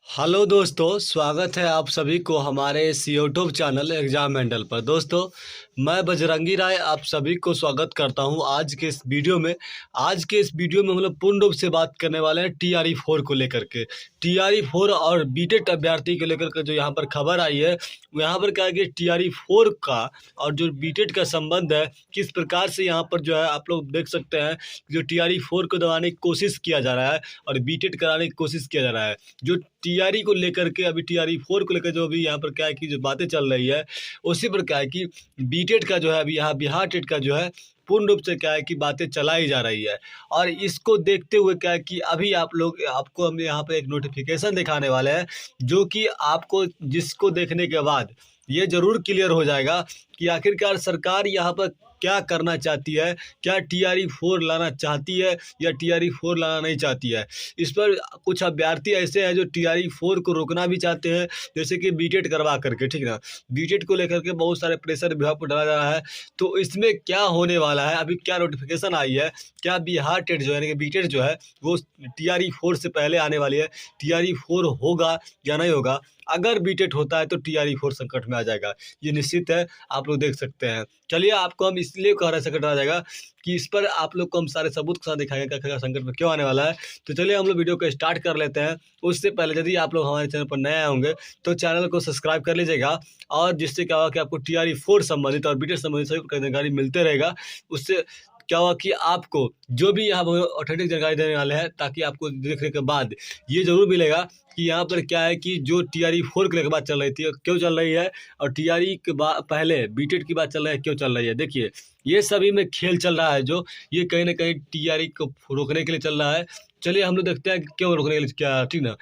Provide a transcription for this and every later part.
Hello दोस्तों, स्वागत है आप सभी को हमारे इस यूट्यूब चैनल एग्जाम हैंडल पर। दोस्तों, मैं बजरंगी राय आप सभी को स्वागत करता हूं आज के इस वीडियो में। आज के इस वीडियो में हम लोग पूर्ण रूप से बात करने वाले हैं टीआरई 4 को लेकर के। टीआरई 4 और बीटेट अभ्यर्थी को लेकर के जो यहाँ पर खबर आई है, वो यहाँ पर क्या है कि टीआरई 4 का और जो बीटेट का संबंध है, किस प्रकार से यहाँ पर जो है आप लोग देख सकते हैं। जो टीआरई 4 को दबाने की कोशिश किया जा रहा है और बीटेट कराने की कोशिश किया जा रहा है। जो टीआरई को लेकर के अभी टीआरई 4 को लेकर जो अभी यहाँ पर क्या है कि जो बातें चल रही है, उसी पर क्या है कि बीटेट का जो है अभी यहाँ बिहार टेट का जो है पूर्ण रूप से क्या है कि बातें चलाई जा रही है। और इसको देखते हुए क्या है कि अभी आपको हम यहाँ पे एक नोटिफिकेशन दिखाने वाले हैं, जो कि आपको जिसको देखने के बाद ये ज़रूर क्लियर हो जाएगा कि आखिरकार सरकार यहाँ पर क्या करना चाहती है। क्या टीआरई 4 लाना चाहती है या टीआरई 4 लाना नहीं चाहती है। इस पर कुछ अभ्यर्थी ऐसे हैं जो टीआरई 4 को रोकना भी चाहते हैं, जैसे कि बीटेट करवा करके, ठीक ना। बीटेट को लेकर के बहुत सारे प्रेशर विभाग पर डाला जा रहा है। तो इसमें क्या होने वाला है, अभी क्या नोटिफिकेशन आई है, क्या बिहार टेट जो है यानी कि बीटेट जो है वो टीआरई 4 से पहले आने वाली है। टीआरई 4 होगा या नहीं होगा। अगर बीटेट होता है तो टीआरई 4 संकट में आ जाएगा, ये निश्चित है, आप लोग देख सकते हैं। चलिए, आपको हम इसलिए कह रहे हैं संकट आ जाएगा कि इस पर आप लोग को हम सारे सबूत के साथ दिखाएंगे कि आखिरकार संकट में क्यों आने वाला है। तो चलिए हम लोग वीडियो को स्टार्ट कर लेते हैं। उससे पहले यदि आप लोग हमारे चैनल पर नए आए होंगे तो चैनल को सब्सक्राइब कर लीजिएगा, और जिससे क्या होगा कि आपको टीआरई 4 संबंधित और बीटेट संबंधित सभी प्रकार की जानकारी मिलते रहेगा। उससे क्या हुआ कि आपको जो भी यहाँ पर ऑथेंटिक जानकारी देने वाले हैं, ताकि आपको देखने के बाद ये ज़रूर मिलेगा कि यहाँ पर क्या है कि जो टीआरई 4 के लेकर बात चल रही थी क्यों चल रही है, और टीआरई के बाद पहले बीटेट की बात चल रही है क्यों चल रही है। देखिए, ये सभी में खेल चल रहा है, जो ये कहीं ना कहीं टीआरई को रोकने के लिए चल रहा है। चलिए हम लोग देखते हैं कि क्यों रोकने के लिए, क्या, ठीक ना।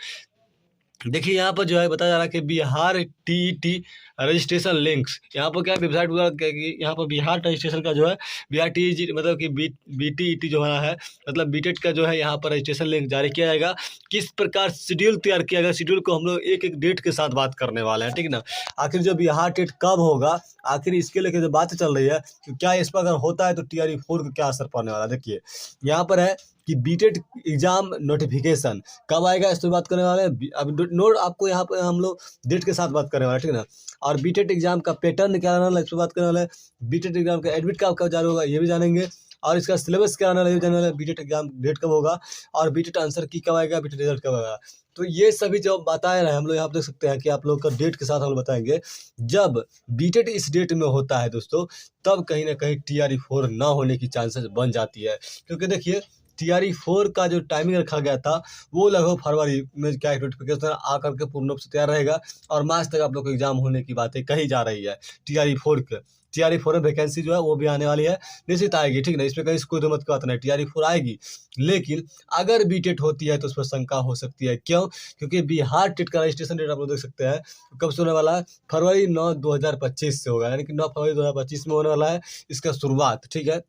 देखिए, यहाँ पर जो है बताया जा रहा है कि बिहार टीईटी रजिस्ट्रेशन लिंक्स, यहाँ पर क्या है वेबसाइट वगैरह कि यहाँ पर बिहार रजिस्ट्रेशन का जो है बिहार टीईटी मतलब कि बीटीईटी जो है मतलब बीटेट का जो है यहाँ पर रजिस्ट्रेशन लिंक जारी किया जाएगा। किस प्रकार शेड्यूल तैयार किया गया, शेड्यूल को हम लोग एक एक डेट के साथ बात करने वाले हैं, ठीक ना। आखिर जो बिहार टेट कब होगा, आखिर इसके लेकर जो बातें चल रही है कि क्या इस पर अगर होता है तो टीआरई 4 को क्या असर पड़ने वाला है। देखिए, यहाँ पर है कि बीटेट एग्जाम नोटिफिकेशन कब आएगा, इस पर बात करने वाले हैं। अब नोट आपको यहाँ पर हम लोग डेट के साथ बात करने वाले हैं, ठीक है ना। और बीटेट एग्जाम का पैटर्न क्या रहने वाला है, इस पर बात करने वाले हैं। बीटेट एग्जाम का एडमिट कार्ड कब जारी होगा, ये भी जानेंगे। और इसका सिलेबस क्या रहने वाला है, ये भी जाने वाला है। बीटेट एग्जाम डेट कब होगा, और बीटेट आंसर की कब आएगा, बीटेट रिजल्ट कब आएगा। तो ये सभी जो बताए रहे हम लोग यहाँ पर देख सकते हैं कि आप लोग का डेट के साथ हम लोग बताएंगे। जब बीटेट इस डेट में होता है दोस्तों, तब कहीं ना कहीं टीआरई 4 ना होने की चांसेस बन जाती है। क्योंकि देखिए, टीआरई 4 का जो टाइमिंग रखा गया था वो लगभग फरवरी में क्या नोटिफिकेशन आकर के पूर्ण रूप से तैयार रहेगा, और मार्च तक आप लोग को एग्जाम होने की बातें कही जा रही है। टीआरई 4 में वैकेंसी जो है वो भी आने वाली है, निश्चित आएगी, ठीक ना। इसमें कहीं कोई दो मत की बात नहीं, टीआरई 4 आएगी। लेकिन अगर बीटेट होती है तो उस पर शंका हो सकती है। क्यों? क्योंकि बिहार टेट का रजिस्ट्रेशन डेट आप लोग देख सकते हैं कब से होने वाला है, फरवरी 9 2025 से होगा, यानी कि 9 फरवरी 2025 में होने वाला है इसका शुरुआत, ठीक है।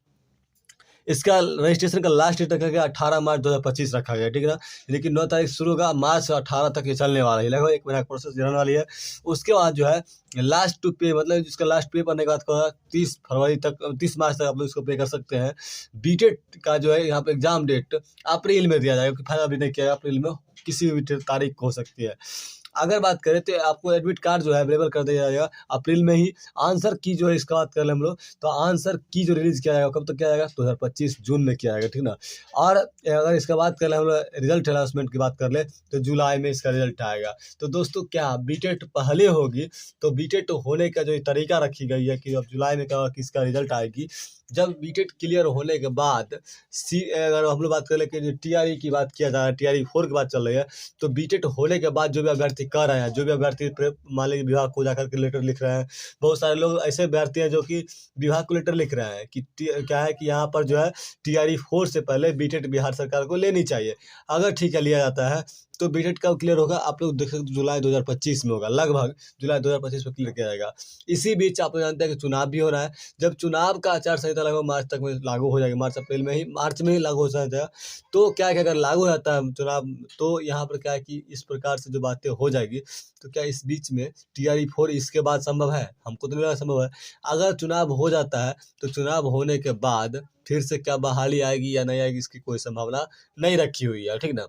इसका रजिस्ट्रेशन का लास्ट डेट रखा गया 18 मार्च 2025 रखा गया, ठीक है ना। लेकिन 9 तारीख शुरू होगा, मार्च से 18 तक ये चलने वाला है, लगभग 1 महीना का प्रोसेस रहने वाली है। उसके बाद जो है लास्ट टू पे, मतलब जिसका लास्ट पे करने के बाद का 30 फरवरी तक 30 मार्च तक आप लोग इसको पे कर सकते हैं। बीटेट का जो है यहाँ पे एग्जाम डेट अप्रैल में दिया जाएगा, क्योंकि फाइनल अभी नहीं किया है, अप्रैल में किसी भी तारीख हो सकती है। अगर बात करें तो आपको एडमिट कार्ड जो है अवेलेबल कर दिया जाएगा अप्रैल में ही। आंसर की जो है इसका बात कर लें हम लोग, तो आंसर की जो रिलीज किया जाएगा कब तक किया जाएगा, 2025 जून में किया जाएगा, ठीक ना। और अगर इसका बात कर लें हम लोग रिजल्ट अनाउंसमेंट की बात कर ले, तो जुलाई में इसका रिजल्ट आएगा। तो दोस्तों, क्या बीटेट पहले होगी, तो बीटेट होने का जो तरीका रखी गई है कि अब जुलाई में क्या किसका रिजल्ट आएगी। जब बीटेट क्लियर होने के बाद अगर हम लोग बात कर ले कि टीआरई की बात किया जा रहा है, टीआरई 4 की बात चल रही है, तो बीटेट होने के बाद जो भी अभ्यर्थी कर रहे हैं, जो भी अभ्यर्थी मान लीजिए विभाग को जाकर के लेटर लिख रहे हैं, बहुत सारे लोग ऐसे अभ्यर्थी हैं जो कि विभाग को लेटर लिख रहे हैं कि क्या है कि यहाँ पर जो है टीआरई 4 से पहले बीटेट बिहार सरकार को लेनी चाहिए। अगर ठीक है लिया जाता है तो बीटेट कब क्लियर होगा, आप लोग देख सकते जुलाई 2025 में होगा, लगभग जुलाई 2025 में क्लियर किया जाएगा। इसी बीच आप लोग जानते हैं कि चुनाव भी हो रहा है। जब चुनाव का आचार संहिता लगभग मार्च तक में लागू हो जाएगी, मार्च अप्रैल में ही, मार्च में ही लागू हो जाएगा। तो क्या क्या अगर लागू हो जाता है चुनाव, तो यहाँ पर क्या है कि इस प्रकार से जो बातें हो जाएगी, तो क्या इस बीच में टीआरई 4 इसके बाद संभव है? हमको तो नहीं लगा संभव है। अगर चुनाव हो जाता है तो चुनाव होने के बाद फिर से क्या बहाली आएगी या नहीं आएगी, इसकी कोई संभावना नहीं रखी हुई है, ठीक ना।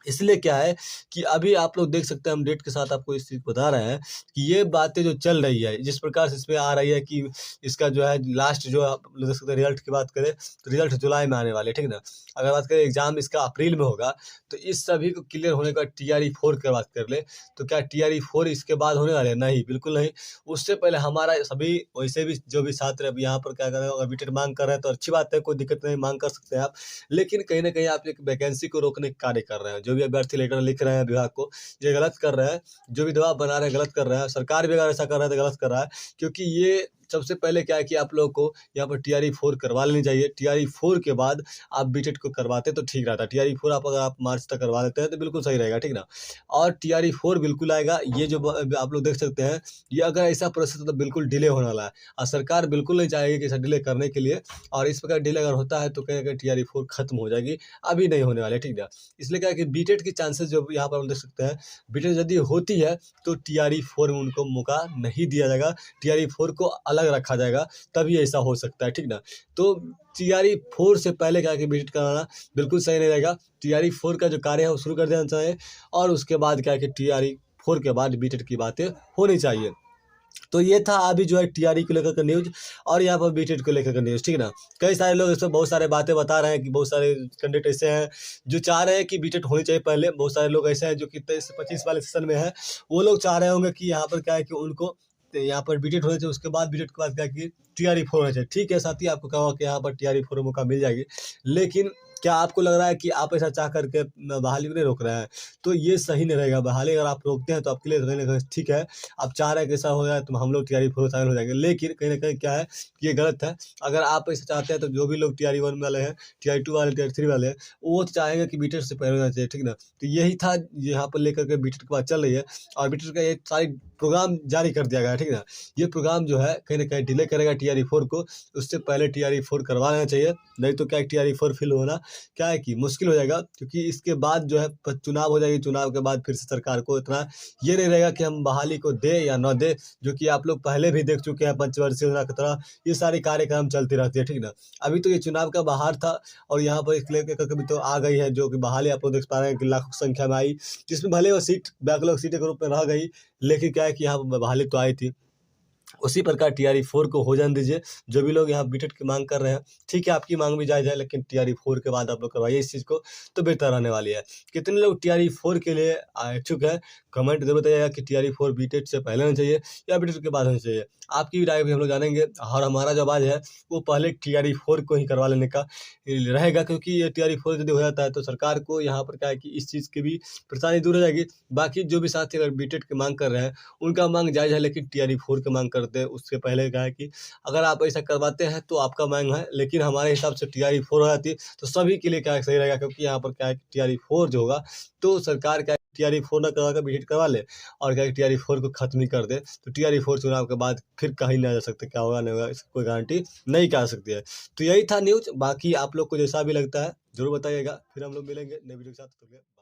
इसलिए क्या है कि अभी आप लोग देख सकते हैं, हम डेट के साथ आपको इस चीज़ को बता रहे हैं कि ये बातें जो चल रही है, जिस प्रकार से इसमें आ रही है कि इसका जो है लास्ट जो आप लोग देख सकते हैं, रिज़ल्ट की बात करें तो रिज़ल्ट जुलाई में आने वाले, ठीक ना? अगर बात करें एग्ज़ाम इसका अप्रैल में होगा, तो इस सभी को क्लियर होने के बाद टीआरई 4 की बात कर लें, तो क्या टीआरई 4 इसके बाद होने वाले हैं? नहीं, बिल्कुल नहीं। उससे पहले हमारा सभी वैसे भी जो भी छात्र अब यहाँ पर क्या कर रहे हैं, अगर बीटेट माँग कर रहे हैं तो अच्छी बात है, कोई दिक्कत नहीं, माँग कर सकते हैं आप। लेकिन कहीं न कहीं आप एक वैकेंसी को रोकने का कार्य कर रहे हैं। जो भी अभ्यर्थी लेटर लिख रहे हैं विभाग को, ये गलत कर रहे हैं। जो भी दबाव बना रहे हैं, गलत कर रहे हैं। सरकार भी अगर ऐसा कर रहा है तो गलत कर रहा है, क्योंकि ये सबसे पहले क्या है कि आप लोगों को यहाँ पर टीआरई 4 करवा लेनी चाहिए। टीआरई 4 के बाद आप बीटेट को करवाते तो ठीक रहता। टीआरई 4 अगर आप मार्च तक करवा लेते हैं तो बिल्कुल सही रहेगा, ठीक ना? और टीआरई 4 बिल्कुल आएगा। ये जो आप लोग देख सकते हैं, ये अगर ऐसा प्रोसेस तो बिल्कुल डिले होने वाला है, और सरकार बिल्कुल नहीं चाहेगी कि ऐसा डिले करने के लिए। और इस प्रकार डिले अगर होता है तो कहीं न कहीं टीआरई 4 खत्म हो जाएगी, अभी नहीं होने वाली है, ठीक ना? इसलिए क्या है कि बीटेट की चांसेस जो यहाँ पर हम देख सकते हैं, बीटेट यदि होती है तो टीआरई 4 में उनको मौका नहीं दिया जाएगा, टीआरई 4 को अलग रखा जाएगा, तभी ऐसा हो सकता है, ठीक ना? तो टीआरई 4 से पहले क्या है कि बीटेट कराना बिल्कुल सही नहीं रहेगा। टीआरई 4 का जो कार्य है वो शुरू कर देना चाहिए, और उसके बाद क्या है कि टीआरई 4 के बाद बीटेट की बातें होनी चाहिए। तो ये था अभी जो है टीआरई को लेकर के न्यूज़, और यहाँ पर बीटेट को लेकर के न्यूज़, ठीक है ना? कई सारे लोग इसमें बहुत सारे बातें बता रहे हैं कि बहुत सारे कैंडिडेट ऐसे हैं जो चाह रहे हैं कि बीटेट होनी चाहिए पहले। बहुत सारे लोग ऐसे हैं जो कि 23 से 25 वाले सेशन में हैं, वो लोग चाह रहे होंगे कि यहाँ पर क्या है कि उनको यहाँ पर बीटेट होना चाहिए, उसके बाद बीटेट के बाद क्या है कि टीआरई 4 होना चाहिए। ठीक है साथी, आपको कहा होगा कि यहाँ पर टीआरई 4 में मौका मिल जाएगी, लेकिन क्या आपको लग रहा है कि आप ऐसा चाह करके बहाली को नहीं रोक रहे हैं? तो ये सही नहीं रहेगा। बहाली अगर आप रोकते हैं तो आपके लिए रहने का ठीक है, आप चाह रहे हैं कि ऐसा हो जाए तो हम लोग टीआरई 4 में शामिल हो जाएंगे, लेकिन कहीं न कहीं क्या है कि ये गलत है। अगर आप ऐसा चाहते हैं तो जो भी लोग टीआरई 1 वाले हैं, टीआरई 2 वाले, टीआरई 3 वाले हैं, वो तो चाहेंगे कि बीटेट से पहले होना चाहिए, ठीक ना? तो यही था यहाँ पर लेकर के बीटेट की बात चल रही है, और बीटेट का ये सारी प्रोग्राम जारी कर दिया गया है, ठीक ना? ये प्रोग्राम जो है कहीं न कहीं डिले करेगा टीआरई 4 को, उससे पहले टीआरई 4 करवा लेना चाहिए, नहीं तो क्या है टीआरई 4 फिल होना क्या है कि मुश्किल हो जाएगा, क्योंकि इसके बाद जो है चुनाव हो जाएगी, चुनाव के बाद फिर से सरकार को इतना ये नहीं रहेगा कि हम बहाली को दें या न दें, जो कि आप लोग पहले भी देख चुके हैं पंचवर्षीय योजना की तरह ये सारे कार्यक्रम चलती रहती है, ठीक ना? अभी तो ये चुनाव का बाहर था, और यहाँ पर इसके लेकर भी तो आ गई है, जो कि बहाली आप लोग देख पा रहे हैं कि लाखों की संख्या में आई, जिसमें भले वो सीट बैकलॉग सीटें के रूप में रह गई, लेकिन क्या है कि यहाँ पर बहाली तो आई थी। उसी प्रकार टीआरई 4 को हो जाने दीजिए। जो भी लोग यहाँ बीटेट की माँग कर रहे हैं, ठीक है, आपकी माँग भी जायज़ है, लेकिन टीआरई 4 के बाद आप लोग करवाइए इस चीज़ को, तो बेहतर रहने वाली है। कितने लोग टीआरई 4 के लिए इच्छुक हैं? कमेंट ज़रूर बताइएगा कि टीआरई 4 बीटेट से पहले होना चाहिए या बीटेट के बाद होना चाहिए। आपकी भी राय भी हम लोग जानेंगे, और हमारा जो आवाज़ है, वो पहले टीआरई 4 को ही करवा लेने का रहेगा, क्योंकि ये टीआरई 4 यदि हो जाता है तो सरकार को यहाँ पर क्या है कि इस चीज़ की भी परेशानी दूर हो जाएगी। बाकी जो भी साथी अगर बीटेट की माँग कर रहे हैं, उनका माँग जायज़ है, लेकिन टीआरई 4 की माँग करते हैं उससे पहले क्या है कि अगर आप ऐसा करवाते हैं तो आपका माँग है, लेकिन हमारे हिसाब से टीआरई 4 हो जाती है तो सभी के लिए क्या है सही रहेगा, क्योंकि यहाँ पर क्या है कि टीआरई 4 जो होगा, तो सरकार क्या है टीआरई 4 ना करवा के बीटेट करवा ले, और क्या है टीआरई 4 को खत्म ही कर दे, तो टीआरई 4 चुनाव के बाद फिर कहीं नहीं जा सकते, क्या होगा नहीं होगा इसकी कोई गारंटी नहीं कह सकती है। तो यही था न्यूज़, बाकी आप लोग को जैसा भी लगता है ज़रूर बताइएगा, फिर हम लोग मिलेंगे नए वीडियो के साथ।